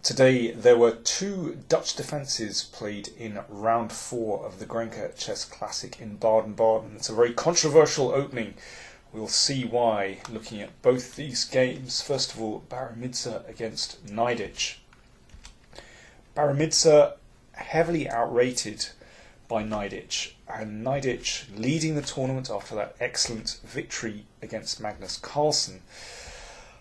Today there were two Dutch defences played in round 4 of the Grenke Chess Classic in Baden Baden. It's a very controversial opening. We'll see why looking at both these games. First of all, Baramidze against Naidic. Baramidze heavily outrated by Naidic, and Naidic leading the tournament after that excellent victory against Magnus Carlsen,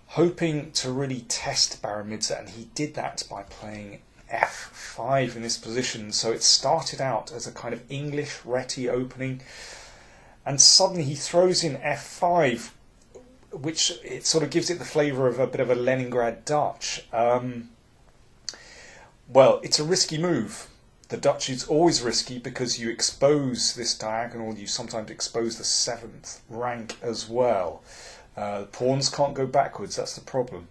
hoping to really test Baramidze, and he did that by playing f5 in this position. So it started out as a kind of English Reti opening, and suddenly he throws in f5, which it sort of gives it the flavour of a bit of a Leningrad Dutch. Well, it's a risky move. The Dutch is always risky because you expose this diagonal, you sometimes expose the 7th rank as well. The pawns can't go backwards, that's the problem.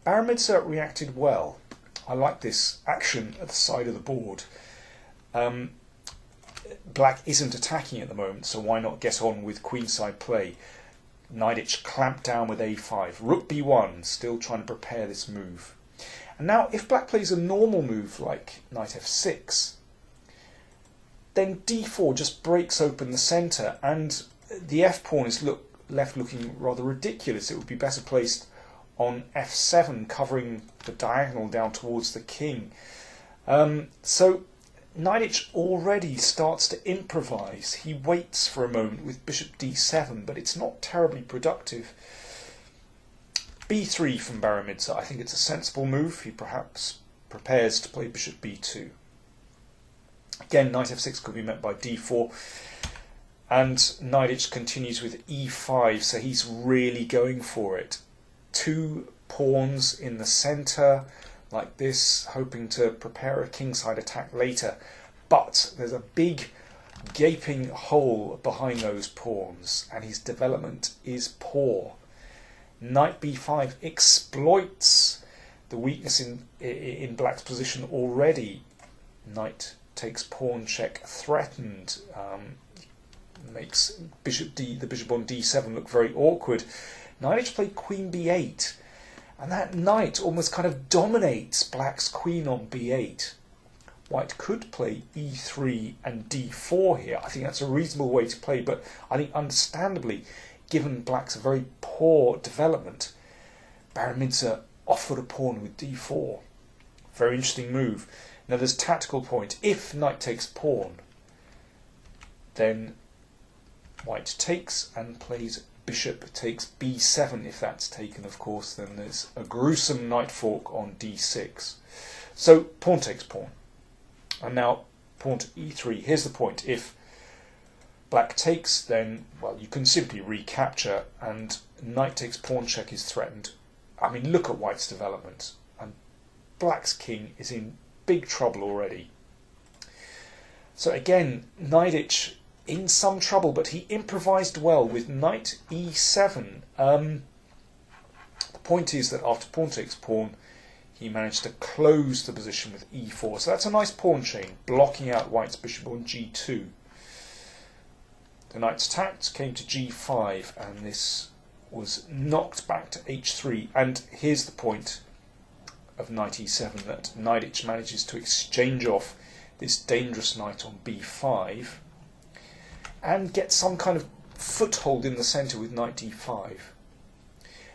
Baramidze reacted well. I like this action at the side of the board. Black isn't attacking at the moment, so why not get on with queenside play? Naidic clamped down with a5. Rook b1, still trying to prepare this move. And now if black plays a normal move like knight f6, then d4 just breaks open the centre, and the f-pawn is left looking rather ridiculous. It would be better placed on f7, covering the diagonal down towards the king. So Naidic already starts to improvise. He waits for a moment with bishop d7, but it's not terribly productive. b3 from Baramidze. I think it's a sensible move. He perhaps prepares to play bishop b2. Again, knight f6 could be met by d4. And Naidic continues with e5, so he's really going for it. Two pawns in the centre, like this, hoping to prepare a kingside attack later. But there's a big gaping hole behind those pawns, and his development is poor. Knight b5 exploits the weakness in black's position already. Knight takes pawn check threatened. Makes the bishop on d7 look very awkward. Naidic played queen b8, and that knight almost kind of dominates black's queen on b8. White could play e3 and d4 here. I think that's a reasonable way to play, but I think understandably, given black's very poor development, Baramidze offered a pawn with d4. Very interesting move. Now there's tactical point. If knight takes pawn, then White takes and plays bishop takes b7. If that's taken, of course, then there's a gruesome knight fork on d6. So pawn takes pawn. And now pawn to e3. Here's the point. If black takes, then, well, you can simply recapture, and knight takes pawn check is threatened. I mean, look at White's development. And black's king is in big trouble already. So again, Naidic in some trouble, but he improvised well with knight e7. The point is that after pawn takes pawn, he managed to close the position with e4. So that's a nice pawn chain, blocking out White's bishop on g2. The knight's attacked, came to g5, and this was knocked back to h3. And here's the point of knight e7, that Naidic manages to exchange off this dangerous knight on b5 and get some kind of foothold in the centre with knight d5.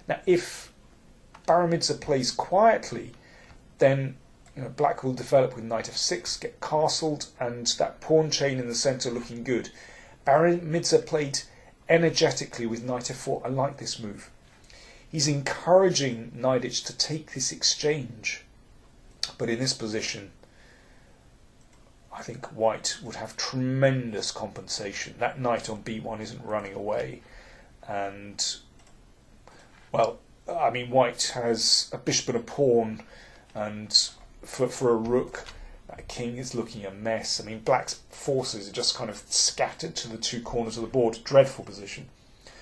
Now if Baramidze plays quietly, then black will develop with knight f6, get castled, and that pawn chain in the centre looking good. Baramidze played energetically with knight f4. I like this move. He's encouraging Naidic to take this exchange, but in this position I think White would have tremendous compensation. That knight on b1 isn't running away, and, well, I mean, White has a bishop and a pawn, and for a rook, that king is looking a mess. I mean, black's forces are just kind of scattered to the two corners of the board. Dreadful position.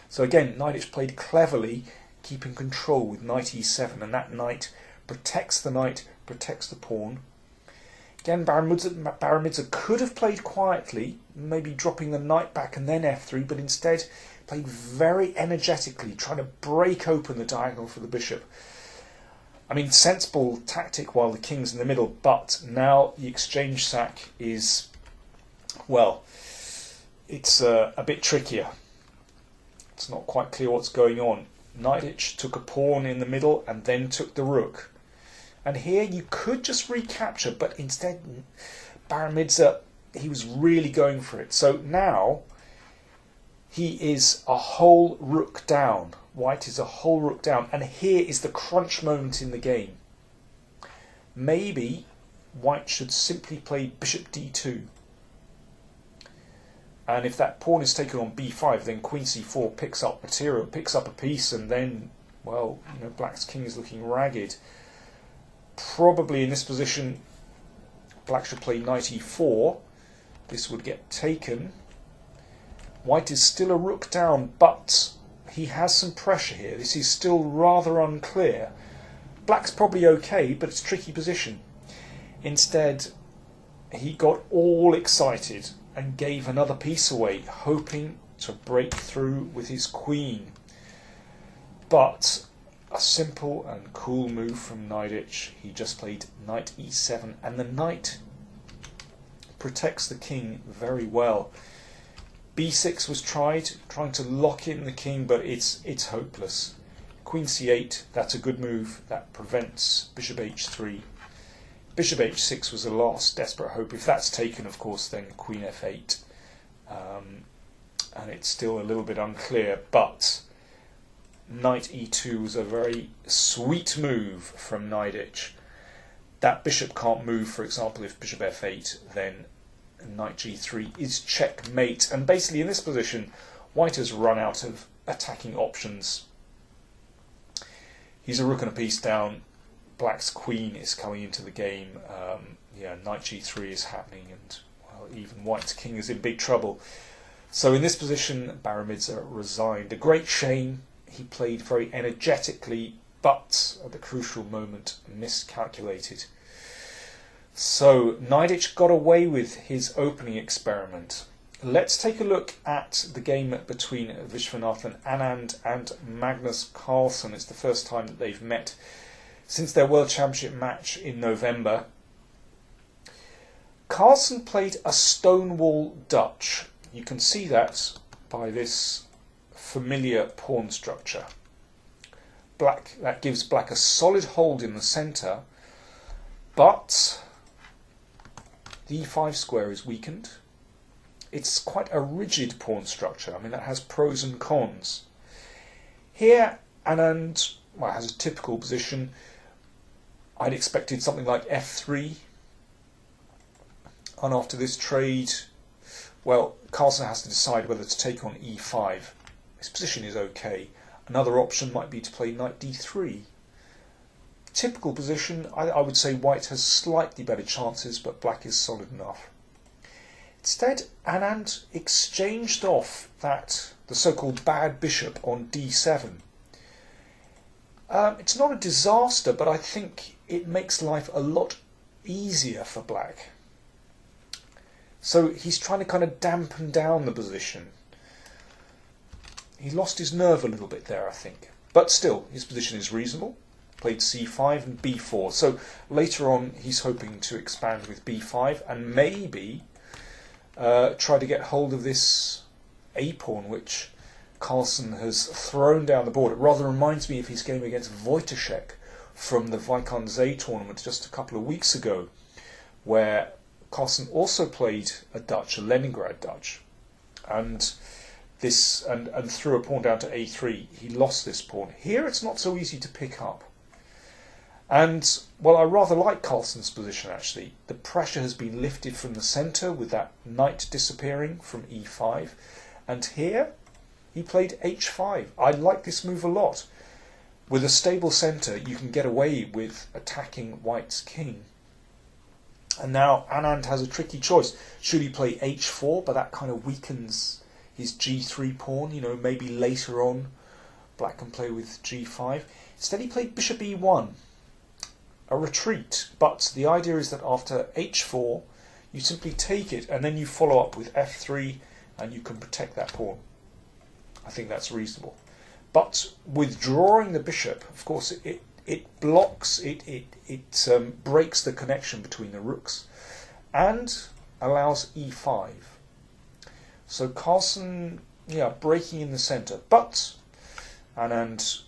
So again, Naidic played cleverly, keeping control with knight e7, and that knight protects the knight, protects the pawn. Again, Baramidze could have played quietly, maybe dropping the knight back and then f3, but instead played very energetically, trying to break open the diagonal for the bishop. I mean, sensible tactic while the king's in the middle, but now the exchange sack is, well, it's a bit trickier. It's not quite clear what's going on. Knight took a pawn in the middle and then took the rook. And here you could just recapture, but instead Baron Midzer, he was really going for it. So now he is a whole rook down. White is a whole rook down. And here is the crunch moment in the game. Maybe White should simply play bishop d2. And if that pawn is taken on b5, then queen c4 picks up material, picks up a piece, and then, well, you know, Black's king is looking ragged. Probably in this position, Black should play knight e4. This would get taken. White is still a rook down, but he has some pressure here. This is still rather unclear. Black's probably okay, but it's a tricky position. Instead, he got all excited and gave another piece away, hoping to break through with his queen. But a simple and cool move from Knight. He just played knight e7, and the knight protects the king very well. b6 was trying to lock in the king, but it's hopeless. Queen c8, that's a good move. That prevents bishop h3. Bishop h6 was a last desperate hope. If that's taken, of course, then queen f8. And it's still a little bit unclear, but knight e2 was a very sweet move from Knight. That bishop can't move, for example, if bishop f8, then knight g3 is checkmate. And basically in this position, White has run out of attacking options. He's a rook and a piece down. Black's queen is coming into the game. Knight g3 is happening, and well, even White's king is in big trouble. So in this position, Baron Midzer resigned. A great shame. He played very energetically, but at the crucial moment miscalculated. So Knight got away with his opening experiment. Let's take a look at the game between Viswanathan Anand and Magnus Carlsen. It's the first time that they've met since their World Championship match in November. Carlsen played a Stonewall Dutch. You can see that by this familiar pawn structure. That gives Black a solid hold in the centre, but the e5 square is weakened. It's quite a rigid pawn structure. I mean, that has pros and cons. Here, Anand has a typical position. I'd expected something like f3. And after this trade, well, Carlsen has to decide whether to take on e5. His position is okay. Another option might be to play knight d3. Typical position, I would say White has slightly better chances, but Black is solid enough. Instead, Anand exchanged off the so-called bad bishop on d7. It's not a disaster, but I think it makes life a lot easier for Black. So he's trying to kind of dampen down the position. He lost his nerve a little bit there, I think. But still, his position is reasonable. Played c5 and b4. So later on, he's hoping to expand with b5 and maybe try to get hold of this a-pawn, which Carlsen has thrown down the board. It rather reminds me of his game against Wojciech from the Vikonsay tournament just a couple of weeks ago, where Carlsen also played a Dutch, a Leningrad Dutch, and threw a pawn down to a3. He lost this pawn. Here it's not so easy to pick up. And, well, I rather like Carlsen's position, actually. The pressure has been lifted from the centre with that knight disappearing from e5. And here, he played h5. I like this move a lot. With a stable centre, you can get away with attacking White's king. And now Anand has a tricky choice. Should he play h4, but that kind of weakens his g3 pawn? You know, maybe later on Black can play with g5. Instead he played bishop e1. A retreat, but the idea is that after h4 you simply take it and then you follow up with f3 and you can protect that pawn. I think that's reasonable. But withdrawing the bishop, of course, it blocks, it breaks the connection between the rooks and allows e5. So Carlsen, breaking in the centre, but Anand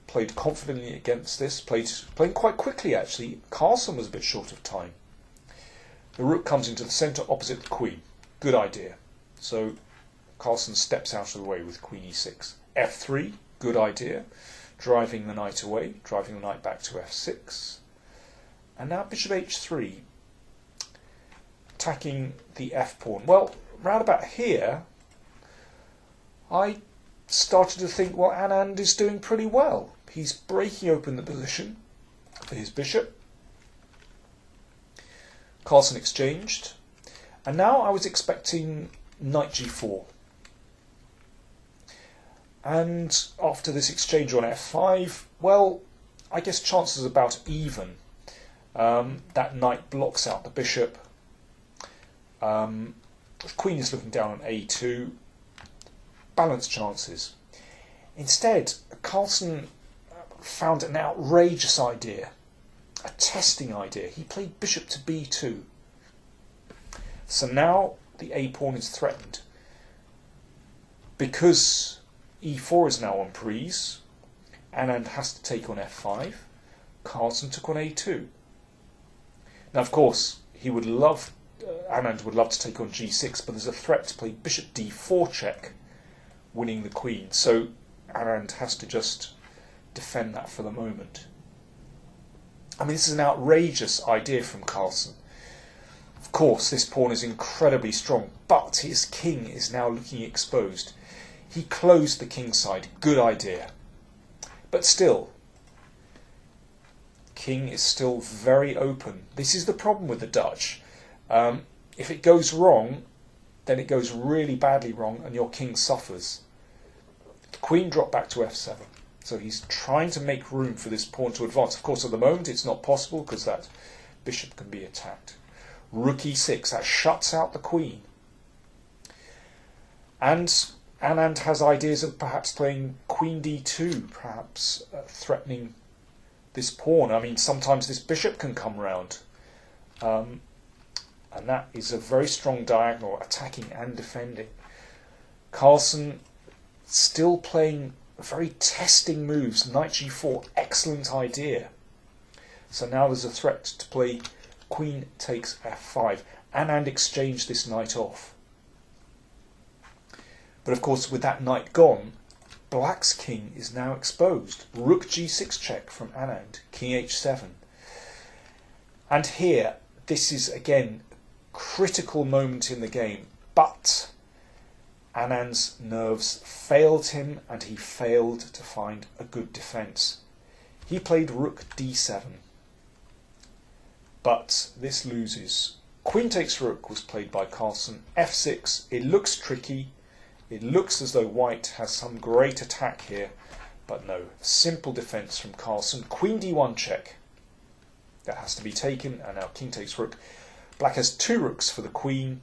played confidently against this, playing quite quickly actually. Carlsen was a bit short of time. The rook comes into the centre opposite the queen. Good idea. So Carlsen steps out of the way with queen e6. f3, good idea. Driving the knight away, driving the knight back to f6. And now bishop h3, attacking the f pawn. Well, round about here, I started to think, well, Anand is doing pretty well. He's breaking open the position for his bishop. Carlsen exchanged. And now I was expecting knight g4. And after this exchange on f5, well, I guess chances are about even. That knight blocks out the bishop. The queen is looking down on a2. Balanced chances. Instead, Carlsen found an outrageous idea, a testing idea. He played bishop to b2. So now the a pawn is threatened. Because e4 is now on prise, Anand has to take on f5. Carlsen took on a2. Now, of course, Anand would love to take on g6, but there's a threat to play bishop d4 check, winning the queen. So Anand has to just defend that for the moment. I mean, this is an outrageous idea from Carlsen. Of course, this pawn is incredibly strong, but his king is now looking exposed. He closed the king side. Good idea. But still, king is still very open. This is the problem with the Dutch. If it goes wrong, then it goes really badly wrong and your king suffers. The queen dropped back to f7. So he's trying to make room for this pawn to advance. Of course, at the moment it's not possible because that bishop can be attacked. Rook e6, that shuts out the queen. And Anand has ideas of perhaps playing queen d2, perhaps threatening this pawn. I mean, sometimes this bishop can come round. And that is a very strong diagonal, attacking and defending. Carlsen still playing very testing moves. Knight g4, excellent idea. So now there's a threat to play queen takes f5. Anand exchanged this knight off. But of course, with that knight gone, black's king is now exposed. Rook g6 check from Anand, king h7. And here, this is again critical moment in the game, but Anand's nerves failed him and he failed to find a good defence. He played rook d7, but this loses. Queen takes rook was played by Carlsen. f6, it looks tricky. It looks as though white has some great attack here, but no, simple defence from Carlsen. Queen d1 check. That has to be taken, and now king takes rook. Black has two rooks for the queen.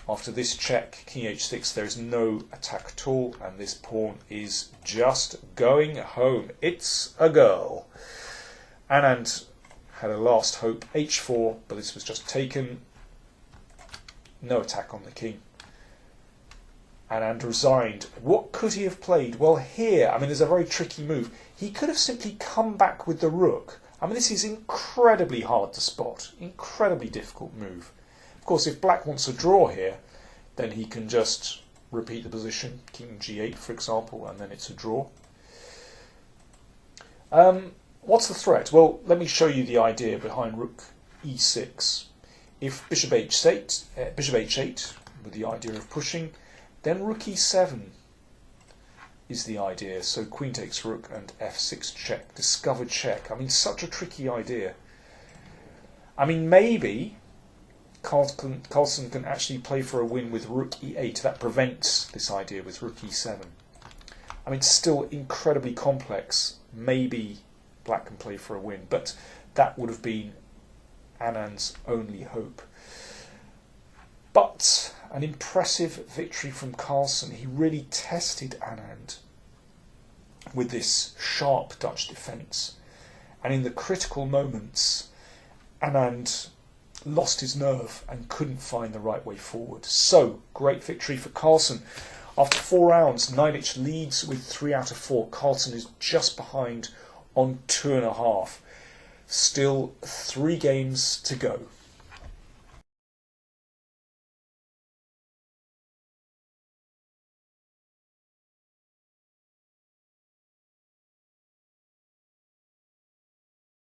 After this check, king h6, there is no attack at all, and this pawn is just going home. It's a girl. Anand had a last hope, h4, but this was just taken. No attack on the king. Anand resigned. What could he have played? Well, here, I mean, there's a very tricky move. He could have simply come back with the rook. I mean, this is incredibly hard to spot. Incredibly difficult move. Of course, if black wants a draw here, then he can just repeat the position, king g8, for example, and then it's a draw. What's the threat? Well, let me show you the idea behind rook e6. If bishop h8, with the idea of pushing, then rook e7 is the idea. So queen takes rook and f6 check, discovered check. I mean, such a tricky idea. I mean, maybe Carlsen can actually play for a win with rook e8. That prevents this idea with rook e7. I mean, still incredibly complex. Maybe black can play for a win, but that would have been Anand's only hope. But an impressive victory from Carlsen. He really tested Anand with this sharp Dutch defence. And in the critical moments, Anand lost his nerve and couldn't find the right way forward. So, great victory for Carlsen. After 4 rounds, Nidic leads with 3 out of 4. Carlsen is just behind on 2.5. Still 3 games to go.